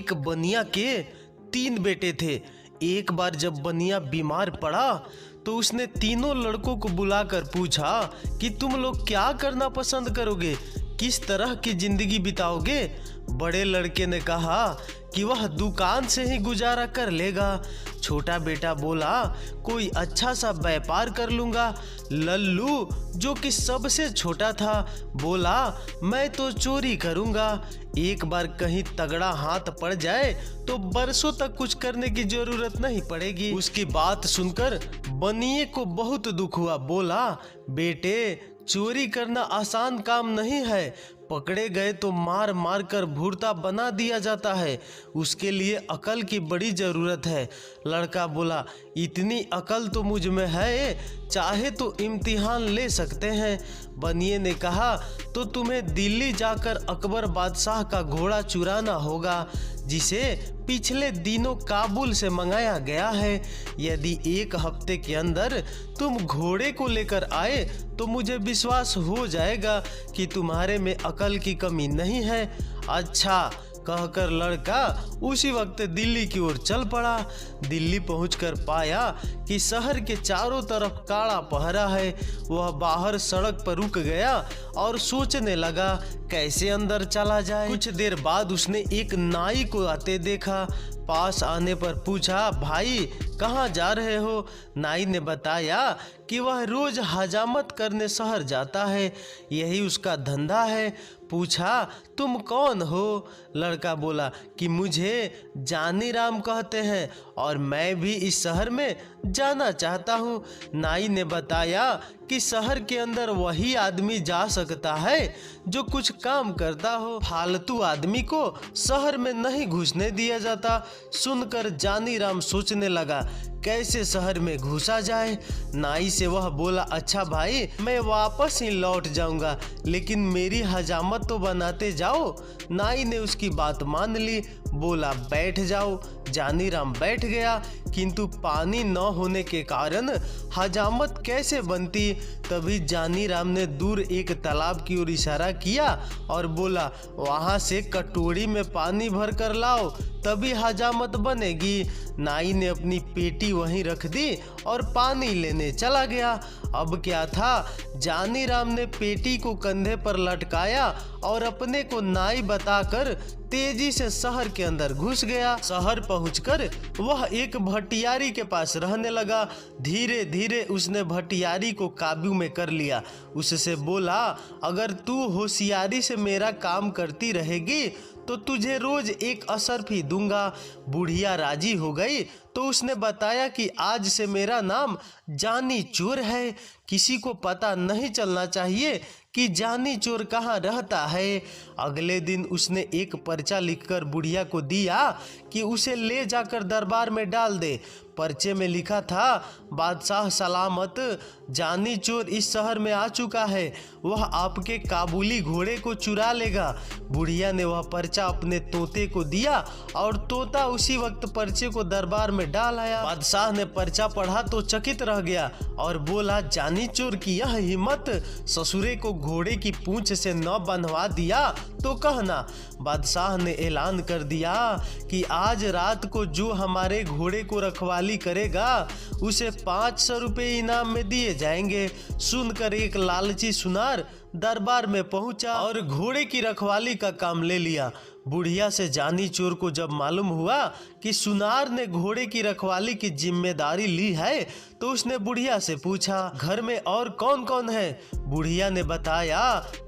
एक बनिया के 3 बेटे थे। एक बार जब बनिया बीमार पड़ा तो उसने तीनों लड़कों को बुलाकर पूछा कि तुम लोग क्या करना पसंद करोगे, किस तरह की जिंदगी बिताओगे। बड़े लड़के ने कहा कि वह दुकान से ही गुजारा कर लेगा। छोटा बेटा बोला कोई अच्छा सा व्यापार कर लूँगा। लल्लू जो कि सबसे छोटा था बोला मैं तो चोरी करूँगा। एक बार कहीं तगड़ा हाथ पड़ जाए तो बरसों तक कुछ करने की जरूरत नहीं पड़ेगी। उसकी बात सुनकर बनिए को बहुत दुख हुआ। बोला बेटे चोरी करना आसान काम नहीं है, पकड़े गए तो मार मार कर भुर्ता बना दिया जाता है, उसके लिए अकल की बड़ी ज़रूरत है। लड़का बोला इतनी अकल तो मुझ में है, चाहे तो इम्तिहान ले सकते हैं। बनिए ने कहा तो तुम्हें दिल्ली जाकर अकबर बादशाह का घोड़ा चुराना होगा, जिसे पिछले दिनों काबुल से मंगाया गया है। यदि 1 हफ्ते के अंदर तुम घोड़े को लेकर आए तो मुझे विश्वास हो जाएगा कि तुम्हारे में अकल की कमी नहीं है। अच्छा कहकर लड़का उसी वक्त दिल्ली की ओर चल पड़ा। दिल्ली पहुंचकर पाया कि शहर के चारों तरफ काड़ा पहरा है। वह बाहर सड़क पर रुक गया और सोचने लगा कैसे अंदर चला जाए। कुछ देर बाद उसने एक नाई को आते देखा। पास आने पर पूछा भाई कहाँ जा रहे हो। नाई ने बताया कि वह रोज हजामत करने शहर जाता है, यही उसका धंधा है। पूछा तुम कौन हो। लड़का बोला कि मुझे जानी राम कहते हैं और मैं भी इस शहर में जाना चाहता हूँ। नाई ने बताया कि शहर के अंदर वही आदमी जा सकता है जो कुछ काम करता हो, फालतू आदमी को शहर में नहीं घुसने दिया जाता। सुनकर जानी राम सोचने लगा कैसे शहर में घुसा जाए। नाई से वह बोला अच्छा भाई मैं वापस ही लौट जाऊंगा, लेकिन मेरी हजामत तो बनाते जाओ। नाई ने उसकी बात मान ली, बोला बैठ जाओ। जानी राम बैठ गया, किंतु पानी न होने के कारण हजामत कैसे बनती। तभी जानी राम ने दूर एक तालाब की ओर इशारा किया और बोला वहां से कटोरी में पानी भर कर लाओ, तभी हजामत बनेगी। नाई ने अपनी पेटी वहीं रख दी और पानी लेने चला गया। अब क्या था, जानी राम ने पेटी को कंधे पर लटकाया और अपने को नाई बताकर तेजी से शहर के अंदर घुस गया। शहर पहुंचकर वह एक भटियारी के पास रहने लगा। धीरे धीरे उसने भटियारी को काबू में कर लिया। उससे बोला अगर तू होशियारी से मेरा काम करती रहेगी तो तुझे रोज 1 असरफी दूंगा। बुढ़िया राजी हो गई तो उसने बताया कि आज से मेरा नाम जानी चोर है, किसी को पता नहीं चलना चाहिए कि जानी चोर कहाँ रहता है। अगले दिन उसने एक पर्चा लिखकर बुढ़िया को दिया कि उसे ले जाकर दरबार में डाल दे। पर्चे में लिखा था बादशाह सलामत, जानी चोर इस शहर में आ चुका है, वह आपके काबुली घोड़े को चुरा लेगा। बुढ़िया ने वह पर्चा अपने तोते को दिया और तोता उसी वक्त पर्चे को दरबार में डाल आया। बादशाह ने पर्चा पढ़ा तो चकित रह गया और बोला जानी चोर की यह हिम्मत, ससुरे को घोड़े की पूंछ से न बंधवा दिया तो कहना। बादशाह ने ऐलान कर दिया कि आज रात को जो हमारे घोड़े को रखवाली करेगा उसे 500 रुपये इनाम में दिए जाएंगे। सुनकर एक लालची सुनार दरबार में पहुंचा और घोड़े की रखवाली का काम ले लिया। बुढ़िया से जानी चोर को जब मालूम हुआ कि सुनार ने घोड़े की रखवाली की जिम्मेदारी ली है तो उसने बुढ़िया से पूछा घर में और कौन कौन है। बुढ़िया ने बताया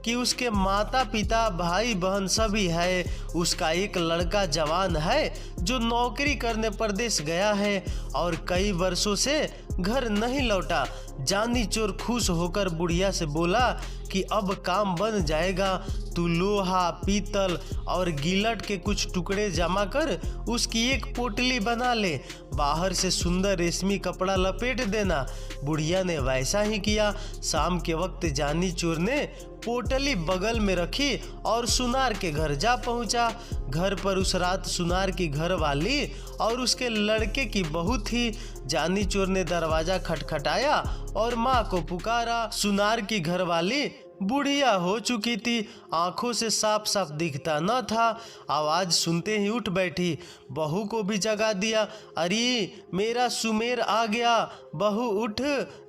कि उसके माता पिता भाई बहन सभी है। उसका एक लड़का जवान है जो नौकरी करने परदेश गया है और कई वर्षों से घर नहीं लौटा। जानी चोर खुश होकर बुढ़िया से बोला कि अब काम बन जाएगा। तू लोहा पीतल और गिलट के कुछ टुकड़े जमा कर उसकी एक पोटली बना ले, बाहर से सुंदर रेशमी कपड़ा लपेट देना। बुढ़िया ने वैसा ही किया। शाम के वक्त जानी चोर ने पोटली बगल में रखी और सुनार के घर जा पहुंचा। घर पर उस रात सुनार की घरवाली और उसके लड़के की बहू थी। जानी चोर ने दरवाजा खटखटाया और माँ को पुकारा। सुनार की घरवाली बुढ़िया हो चुकी थी, आंखों से साफ साफ दिखता न था। आवाज सुनते ही उठ बैठी, बहू को भी जगा दिया। अरे मेरा सुमेर आ गया, बहू उठ,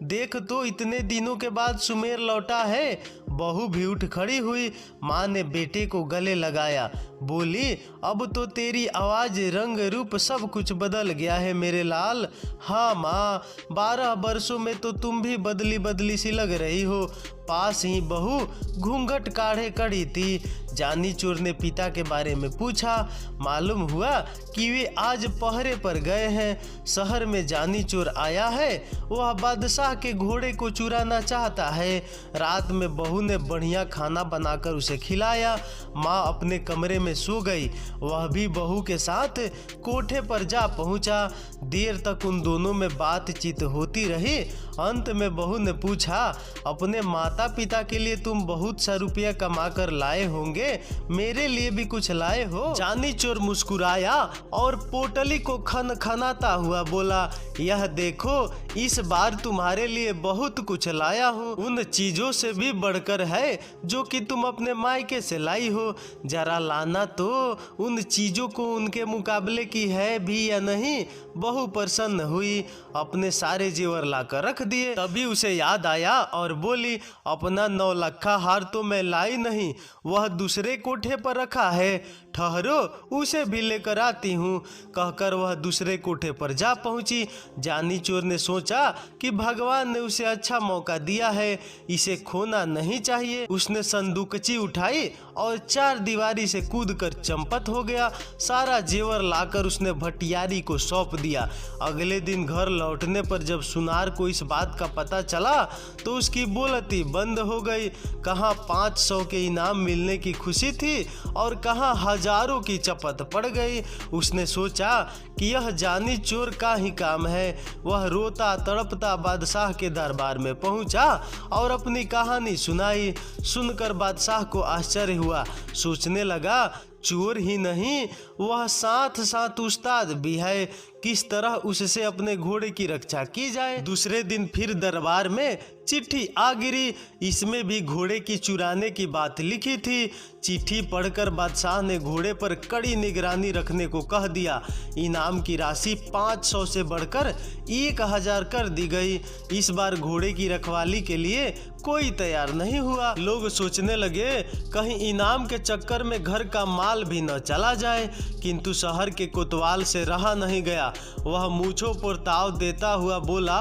देख तो इतने दिनों के बाद सुमेर लौटा है। बहू भी उठ खड़ी हुई। माँ ने बेटे को गले लगाया, बोली अब तो तेरी आवाज, रंग रूप सब कुछ बदल गया है मेरे लाल। हाँ माँ, 12 वर्षों में तो तुम भी बदली बदली सी लग रही हो। पास ही बहू घूंघट काढ़े खड़ी थी। जानी चोर ने पिता के बारे में पूछा। मालूम हुआ कि वे आज पहरे पर गए हैं। शहर में जानी चोर आया है, वह बादशाह के घोड़े को चुराना चाहता है। रात में बहू ने बढ़िया खाना बनाकर उसे खिलाया। माँ अपने कमरे में सो गई, वह भी बहू के साथ कोठे पर जा पहुंचा। देर तक उन दोनों में बातचीत होती रही। अंत में बहू ने पूछा, अपने माता पिता के लिए तुम बहुत सा रुपया कमा कर लाए होंगे, मेरे लिए भी कुछ लाए हो? जानी चोर मुस्कुराया और पोटली को खन खनाता हुआ बोला, यह देखो इस बार तुम्हारे लिए बहुत कुछ लाया हूँ। उन चीजों से भी बढ़कर है जो कि तुम अपने मायके से लाई हो। जरा लाना तो उन चीजों को उनके मुकाबले की है भी या नहीं। बहू प्रसन्न हुई, अपने सारे जेवर लाकर रख दिए। तभी उसे याद आया और बोली, अपना 9 लखा हार तो मैं लाई नहीं, वह दूसरे कोठे पर रखा है, ठहरो उसे भी लेकर आती हूँ। कहकर वह दूसरे कोठे पर जा पहुंची। जानी चोर ने सोचा कि भगवान ने उसे अच्छा मौका दिया है, इसे खोना नहीं चाहिए। उसने संदूकची उठाई और 4 दीवारी से कूदकर चंपत हो गया। सारा जेवर लाकर उसने भटियारी को सौंप दिया। अगले दिन घर लौटने पर जब सुनार को इस बात का पता चला तो उसकी बोलती बंद हो गई। कहाँ 500 के इनाम मिलने की खुशी थी और कहाँ हजारों की चपत पड़ गई। उसने सोचा कि यह जानी चोर का ही काम है। वह रोता तड़पता बादशाह के दरबार में पहुंचा और अपनी कहानी सुनाई। सुनकर बादशाह को आश्चर्य हुआ। सोचने लगा, चोर ही नहीं, वह साथ साथ उस्ताद भी है, किस तरह उससे अपने घोड़े की रक्षा की जाए। दूसरे दिन फिर दरबार में चिट्ठी आ गिरी। इसमें भी घोड़े की चुराने की बात लिखी थी। चिट्ठी पढ़कर बादशाह ने घोड़े पर कड़ी निगरानी रखने को कह दिया। इनाम की राशि 500 से बढ़कर 1000 कर दी गई। इस बार घोड़े की रखवाली के लिए कोई तैयार नहीं हुआ। लोग सोचने लगे कहीं इनाम के चक्कर में घर का माल भी न चला जाए, किंतु शहर के कोतवाल से रहा नहीं गया। वह मूंछों पर ताव देता हुआ बोला,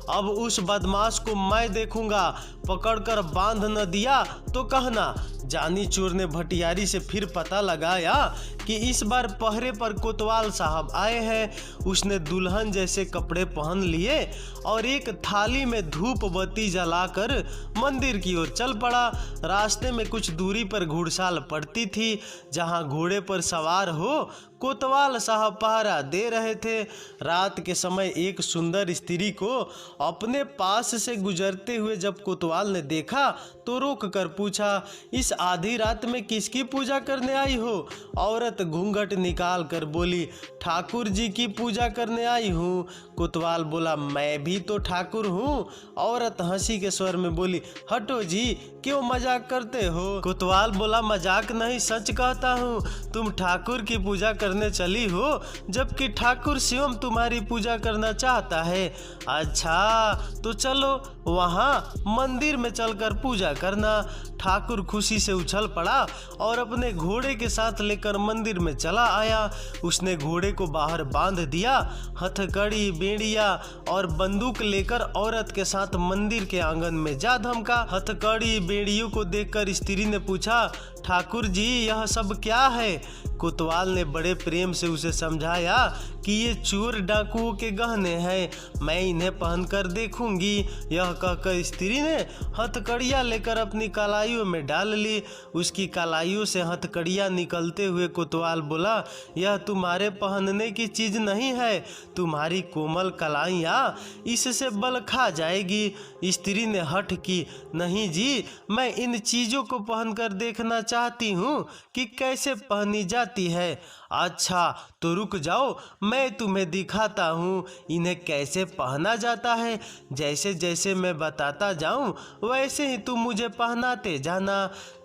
अब उस बदमाश को मैं देखूंगा, पकड़कर बांध न दिया तो कहना। जानी चोर ने भटियारी से फिर पता लगाया कि इस बार पहरे पर कोतवाल साहब आए हैं। उसने दुल्हन जैसे कपड़े पहन लिए और एक थाली में धूप बत्ती जलाकर मंदिर की ओर चल पड़ा। रास्ते में कुछ दूरी पर घुड़साल पड़ती थी, जहां घोड़े पर सवार हो कोतवाल साहब पहरा दे रहे थे। रात के समय एक सुंदर स्त्री को अपने पास से गुजरते हुए जब कोतवाल ने देखा तो रोक कर पूछा, इस आधी रात में किसकी पूजा करने आई हो? औरत घूंघट निकाल कर बोली, ठाकुर जी की पूजा करने आई हूँ। कोतवाल बोला, मैं भी तो ठाकुर हूँ। औरत हंसी के स्वर में बोली, हटो जी, क्यों मजाक करते हो? कोतवाल बोला, मजाक नहीं, सच कहता हूँ। तुम ठाकुर की पूजा करने चली हो, जबकि ठाकुर स्वयं तुम्हारी पूजा करना चाहता है। अच्छा तो चलो वहाँ मंदिर में चलकर पूजा करना। ठाकुर खुशी से उछल पड़ा और अपने घोड़े के साथ लेकर मंदिर में चला आया। उसने घोड़े को बाहर बांध दिया। हथकड़ी, बेड़िया और बंदूक लेकर औरत के साथ मंदिर के आंगन में जा धमका। हथकड़ी बेड़ियों को देखकर स्त्री ने पूछा, ठाकुर जी यह सब क्या है? कोतवाल ने बड़े प्रेम से उसे समझाया कि ये चोर डाकुओं के गहने हैं, मैं इन्हें पहनकर देखूंगी। यह कहकर स्त्री ने हथकड़ियाँ लेकर अपनी कलाइयों में डाल ली। उसकी कलाइयों से हथकड़ियाँ निकलते हुए कोतवाल बोला, यह तुम्हारे पहनने की चीज नहीं है, तुम्हारी कोमल कलाइयाँ इससे बल खा जाएगी। स्त्री ने हठ की, नहीं जी, मैं इन चीजों को पहनकर देखना चाहती हूँ कि कैसे पहनी जाती है। अच्छा तो रुक जाओ, मैं तुम्हें दिखाता हूँ इन्हें कैसे पहना जाता है। जैसे जैसे मैं बताता जाऊँ वैसे ही तुम मुझे पहनाते जाना।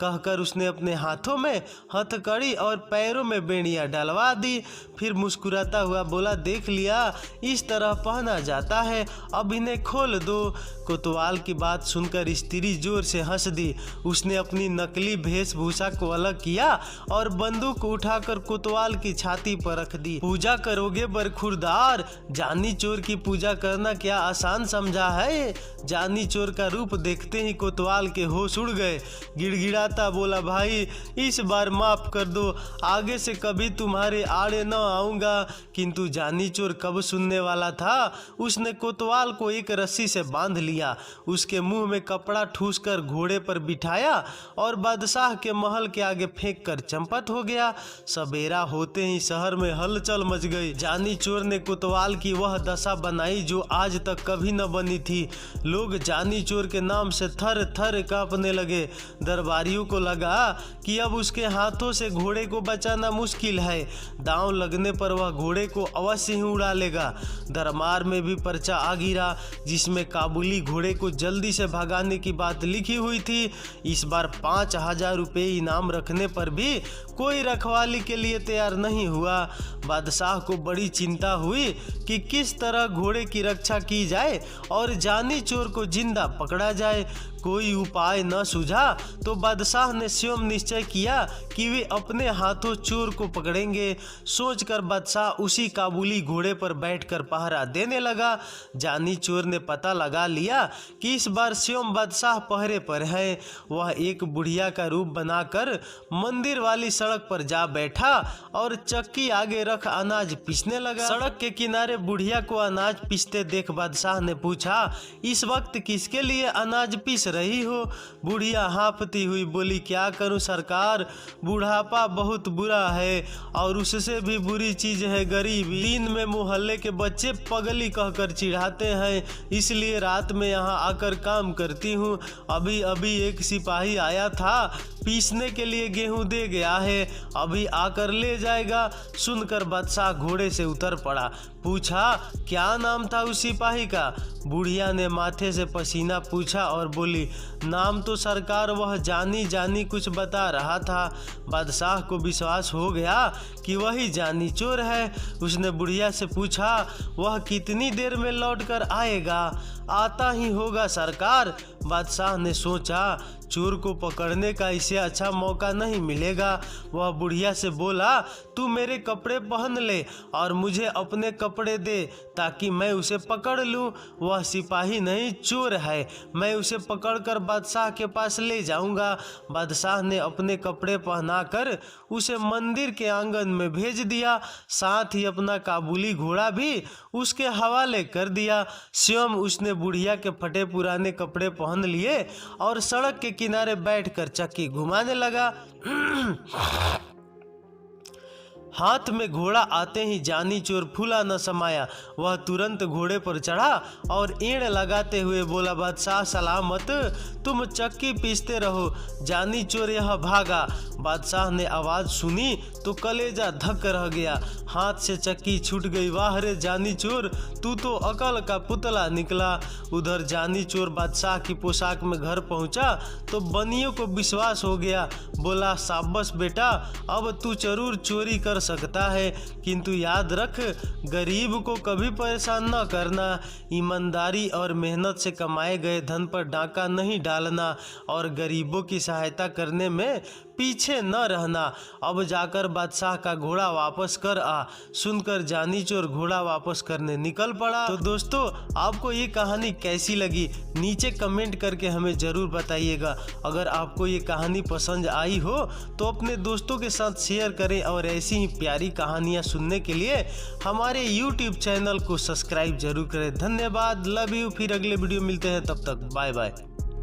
कहकर उसने अपने हाथों में हथकड़ी और पैरों में बेड़ियाँ डलवा दी। फिर मुस्कुराता हुआ बोला, देख लिया, इस तरह पहना जाता है, अब इन्हें खोल दो। कोतवाल की बात सुनकर स्त्री जोर से हंस दी। उसने अपनी नकली वेशभूषा को अलग किया और बंदूक उठाकर कोतवाल की छाती पर रख दी। पूजा करोगे बरखुरदार? जानी चोर की पूजा करना क्या आसान समझा है? जानी चोर का रूप देखते ही कोतवाल के होश उड़ गए। गिड़गिड़ाता बोला, भाई इस बार माफ कर दो, आगे से कभी तुम्हारे आड़े न आऊंगा। किंतु जानी चोर कब सुनने वाला था। उसने कोतवाल को एक रस्सी से बांध लिया, उसके मुंह में कपड़ा ठूसकर घोड़े पर बिठाया और बादशाह के महल के आगे फेंक कर चंपत हो गया। सवेरा होते ही शहर में हलचल मच गई। जानी चोर ने कोतवाल की वह दशा बनाई जो आज तक कभी न बनी थी। लोग जानी चोर के नाम से थर थर कांपने लगे। दरबारियों को लगा कि अब उसके हाथों से घोड़े को बचाना मुश्किल है, दांव लगने पर वह घोड़े को अवश्य ही उड़ा लेगा। दरबार में भी पर्चा आ गिरा जिसमें काबुली घोड़े को जल्दी से भगाने की बात लिखी हुई थी। इस बार 5,000 रुपये इनाम रखने पर भी कोई रखवाली के लिए तैयार नहीं हुआ। बादशाह को बड़ी चिंता हुई कि किस तरह घोड़े की रक्षा की जाए और जानी चोर को जिंदा पकड़ा जाए। कोई उपाय न सूझा तो बादशाह ने स्वयं निश्चय किया कि वे अपने हाथों चोर को पकड़ेंगे। सोचकर बादशाह उसी काबुली घोड़े पर बैठकर पहरा देने लगा। जानी चोर ने पता लगा लिया कि इस बार स्वयं बादशाह पहरे पर है। वह एक बुढ़िया का रूप बनाकर मंदिर वाली सड़क पर जा बैठा और चक्की आगे रख अनाज पीसने लगा। सड़क के किनारे बुढ़िया को अनाज पीसते देख बादशाह ने पूछा, इस वक्त किसके लिए अनाज पीस रही हो? बुढ़िया हाँफती हुई बोली, क्या करूं सरकार, बुढ़ापा बहुत बुरा है और उससे भी बुरी चीज है गरीबी। दिन में मोहल्ले के बच्चे पगली कहकर चिढ़ाते हैं, इसलिए रात में यहाँ आकर काम करती हूँ। अभी अभी एक सिपाही आया था, पीसने के लिए गेहूं दे गया है, अभी आकर ले जाएगा। सुनकर बादशाह घोड़े से उतर पड़ा। पूछा, क्या नाम था उस सिपाही का? बुढ़िया ने माथे से पसीना पूछा और बोली, नाम तो सरकार वह जानी जानी कुछ बता रहा था। बादशाह को विश्वास हो गया कि वही जानी चोर है। उसने बुढ़िया से पूछा, वह कितनी देर में लौट कर आएगा? आता ही होगा सरकार। बादशाह ने सोचा, चोर को पकड़ने का इससे अच्छा मौका नहीं मिलेगा। वह बुढ़िया से बोला, तू मेरे कपड़े पहन ले और मुझे अपने कपड़े दे ताकि मैं उसे पकड़ लूं। वह सिपाही नहीं चोर है, मैं उसे पकड़कर बादशाह के पास ले जाऊंगा। बादशाह ने अपने कपड़े पहनाकर उसे मंदिर के आंगन में भेज दिया, साथ ही अपना काबुली घोड़ा भी उसके हवाले कर दिया। स्वयं उसने बुढ़िया के फटे पुराने कपड़े पहन लिए और सड़क के किनारे बैठकर चक्की घुमाने लगा। हाथ में घोड़ा आते ही जानी चोर फूला न समाया। वह तुरंत घोड़े पर चढ़ा और एड़ लगाते हुए बोला, बादशाह सलामत, तुम चक्की पीसते रहो। जानी चोर यह भागा। बादशाह ने आवाज सुनी तो कलेजा धक रह गया, हाथ से चक्की छूट गई। वाह रे जानी चोर, तू तो अकल का पुतला निकला। उधर जानी चोर बादशाह की पोशाक में घर पहुंचा तो बनियों को विश्वास हो गया। बोला, शाबाश बेटा, अब तू जरूर चोरी कर सकता है, किंतु याद रख, गरीब को कभी परेशान न करना। ईमानदारी और मेहनत से कमाए गए धन पर डाका नहीं डालना और गरीबों की सहायता करने में पीछे न रहना। अब जाकर बादशाह का घोड़ा वापस कर आ। सुनकर जानी चोर घोड़ा वापस करने निकल पड़ा। तो दोस्तों, आपको ये कहानी कैसी लगी नीचे कमेंट करके हमें ज़रूर बताइएगा। अगर आपको ये कहानी पसंद आई हो तो अपने दोस्तों के साथ शेयर करें और ऐसी ही प्यारी कहानियाँ सुनने के लिए हमारे YouTube चैनल को सब्सक्राइब जरूर करें। धन्यवाद, लव यू। फिर अगले वीडियो मिलते हैं, तब तक बाय बाय।